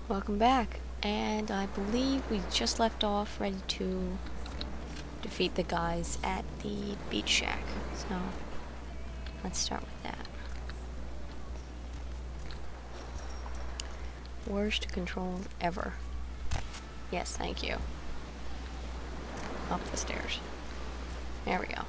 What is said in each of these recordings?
Welcome back, and I believe we just left off ready to defeat the guys at the beach shack, so let's start with that. Worst controls ever. Yes, thank you. Up the stairs. There we go.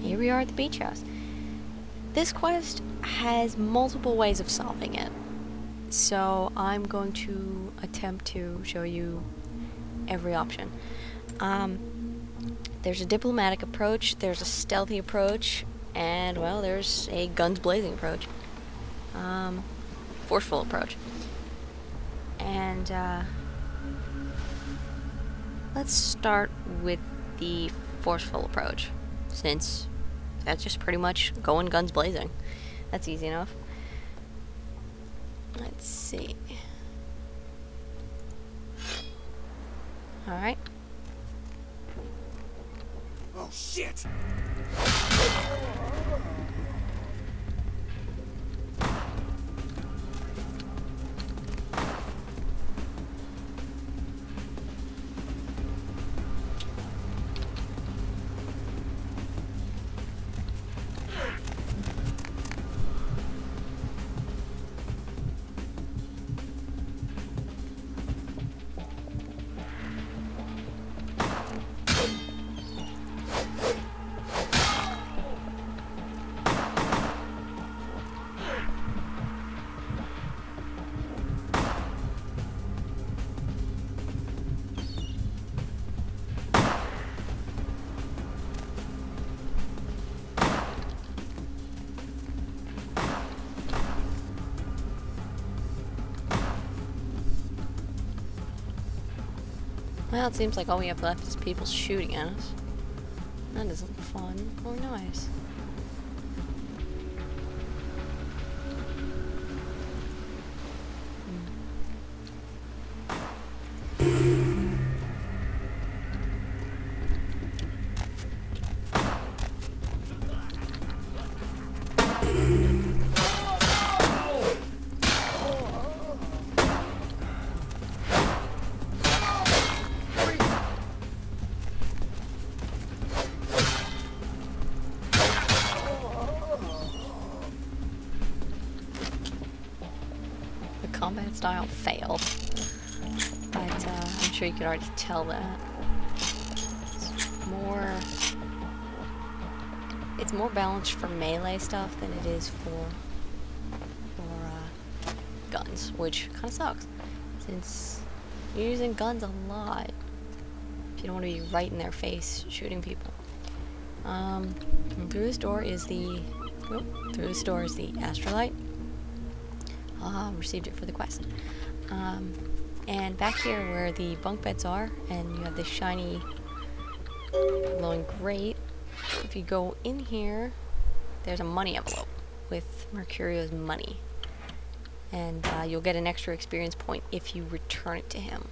Here we are at the beach house. This quest has multiple ways of solving it, so I'm going to attempt to show you every option. There's a diplomatic approach, there's a stealthy approach, and, well, there's a guns blazing approach. Forceful approach. And, let's start with the forceful approach, since that's just pretty much going guns blazing. That's easy enough. Let's see. Alright. Oh shit! Well, it seems like all we have left is people shooting at us. That isn't fun or nice. Combat style failed, but I'm sure you could already tell that. It's more balanced for melee stuff than it is for guns, which kind of sucks, since you're using guns a lot if you don't want to be right in their face shooting people. Through this door is the astrolite. Received it for the quest. And back here where the bunk beds are, and you have this shiny glowing grate, if you go in here, there's a money envelope with Mercurio's money. And you'll get an extra experience point if you return it to him.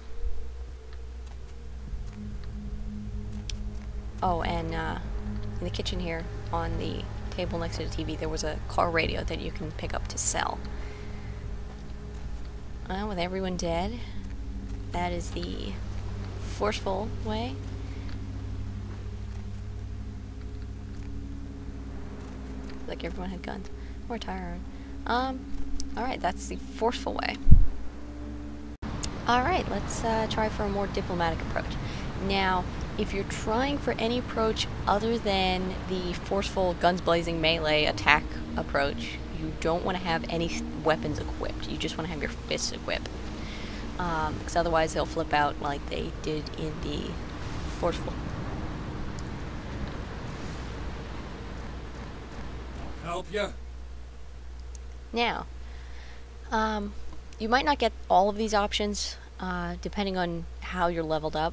Oh, and in the kitchen here, on the table next to the TV, there was a car radio that you can pick up to sell. With everyone dead, that is the forceful way. Like everyone had guns. Or tire iron. Alright, that's the forceful way. Alright, let's try for a more diplomatic approach. Now, if you're trying for any approach other than the forceful guns blazing melee attack approach, you don't want to have any weapons equipped. You just want to have your fists equipped. Because otherwise they'll flip out like they did in the forceful. Help ya? Now, you might not get all of these options, depending on how you're leveled up.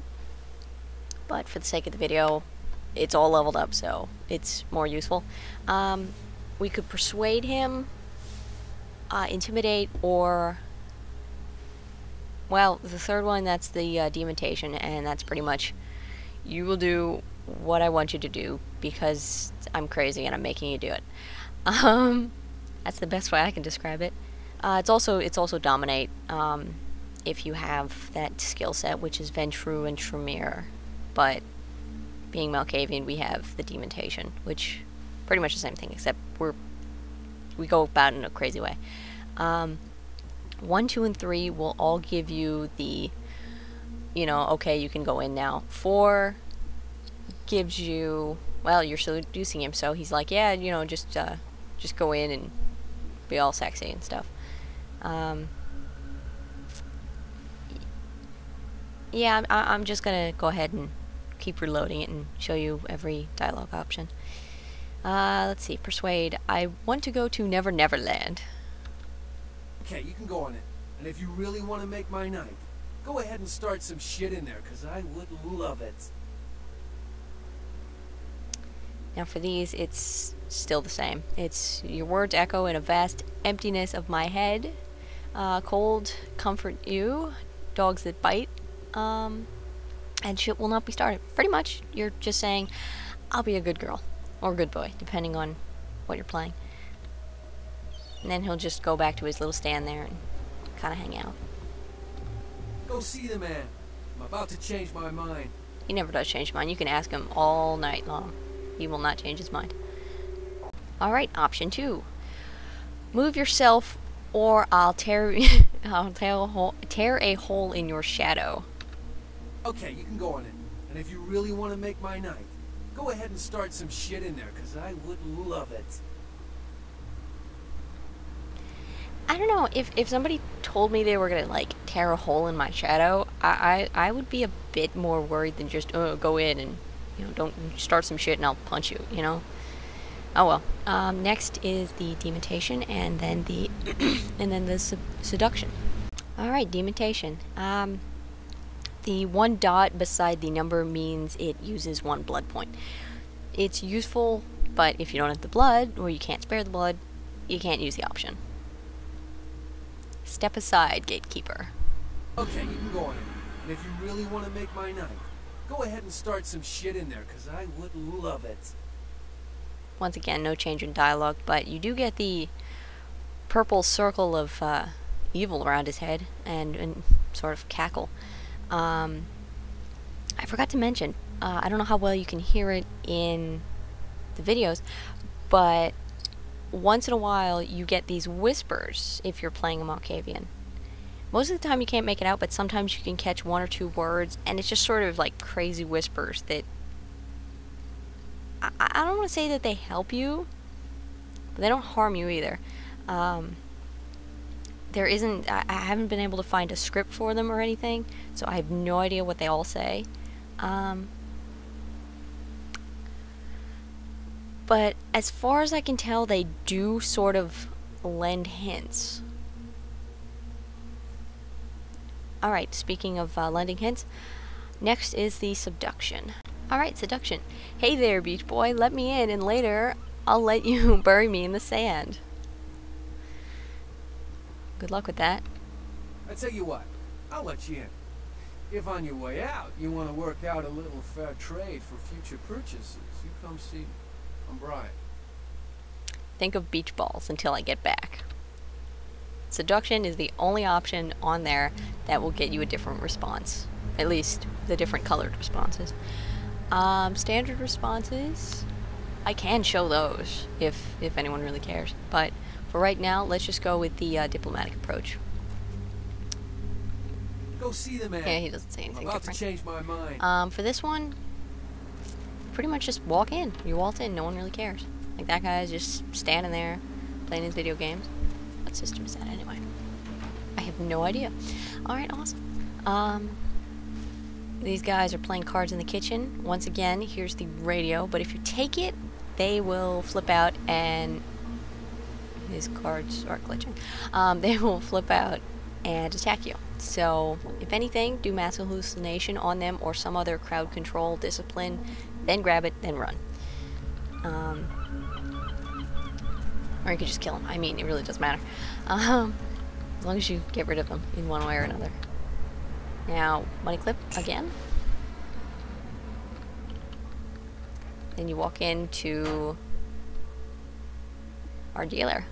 But for the sake of the video, it's all leveled up, so it's more useful. We could persuade him, intimidate, or Well, the third one, that's the demontation, and that's pretty much You will do what I want you to do because I'm crazy and I'm making you do it. That's the best way I can describe it. It's also dominate. If you have that skill set, which is Ventru and Tremere, but being Malkavian, we have the Demontation, which pretty much the same thing, except we go about it in a crazy way. 1, 2, and 3 will all give you the, okay, you can go in now. 4 gives you, well, you're seducing him, so he's like, yeah, just go in and be all sexy and stuff. Yeah, I'm just gonna go ahead and keep reloading it and show you every dialogue option. Let's see, persuade. I want to go to Never Never Land. Okay, you can go on it. And if you really want to make my night, go ahead and start some shit in there, because I would love it. Now for these, it's still the same. It's your words echo in a vast emptiness of my head. Cold comfort you. Dogs that bite. And shit will not be started. Pretty much, you're just saying, I'll be a good girl. Or good boy, depending on what you're playing. And then he'll just go back to his little stand there and kind of hang out. Go see the man. I'm about to change my mind. He never does change his mind. You can ask him all night long. He will not change his mind. Alright, option 2. Move yourself or I'll tear a hole in your shadow. Okay, you can go on it. And if you really want to make my night, go ahead and start some shit in there, because I would love it. I don't know, if somebody told me they were gonna, like, tear a hole in my shadow, I would be a bit more worried than just, go in and, don't start some shit and I'll punch you, Oh well. Next is the Demontation, and then the, and then the Seduction. Alright, Demontation. The 1 dot beside the number means it uses 1 blood point. It's useful, but if you don't have the blood, or you can't spare the blood, you can't use the option. Step aside, Gatekeeper. Okay, you can go on it. And if you really want to make my night, go ahead and start some shit in there, because I would love it. Once again, no change in dialogue, but you do get the purple circle of evil around his head, and sort of cackle. I forgot to mention, I don't know how well you can hear it in the videos, but once in a while you get these whispers if you're playing a Malkavian. Most of the time you can't make it out, but sometimes you can catch 1 or 2 words, and it's just sort of like crazy whispers that I don't want to say that they help you, but they don't harm you either. There isn't, I haven't been able to find a script for them or anything, so I have no idea what they all say. But as far as I can tell, they do sort of lend hints. Alright, speaking of lending hints, next is the Seduction. Alright, Seduction. Hey there, beach boy, let me in, and later I'll let you bury me in the sand. Good luck with that. I tell you what, I'll let you in. If on your way out you want to work out a little fair trade for future purchases, you come see me. I'm Brian. Think of beach balls until I get back. Seduction is the only option on there that will get you a different response. At least the different colored responses. Standard responses, I can show those if anyone really cares. But for right now, let's just go with the diplomatic approach. Go see the man. Yeah, he doesn't say anything I'm about different. to change my mind. For this one, pretty much just walk in. You waltz in, no one really cares. Like, that guy's just standing there, playing his video games. What system is that anyway? I have no idea. Alright, awesome. These guys are playing cards in the kitchen. Once again, here's the radio, but if you take it, they will flip out and... His cards are glitching. They will flip out and attack you. So, if anything, do mass hallucination on them or some other crowd control discipline, then grab it, then run. Or you could just kill them. I mean, it really doesn't matter. As long as you get rid of them in one way or another. Now, money clip again. Then you walk into our dealer.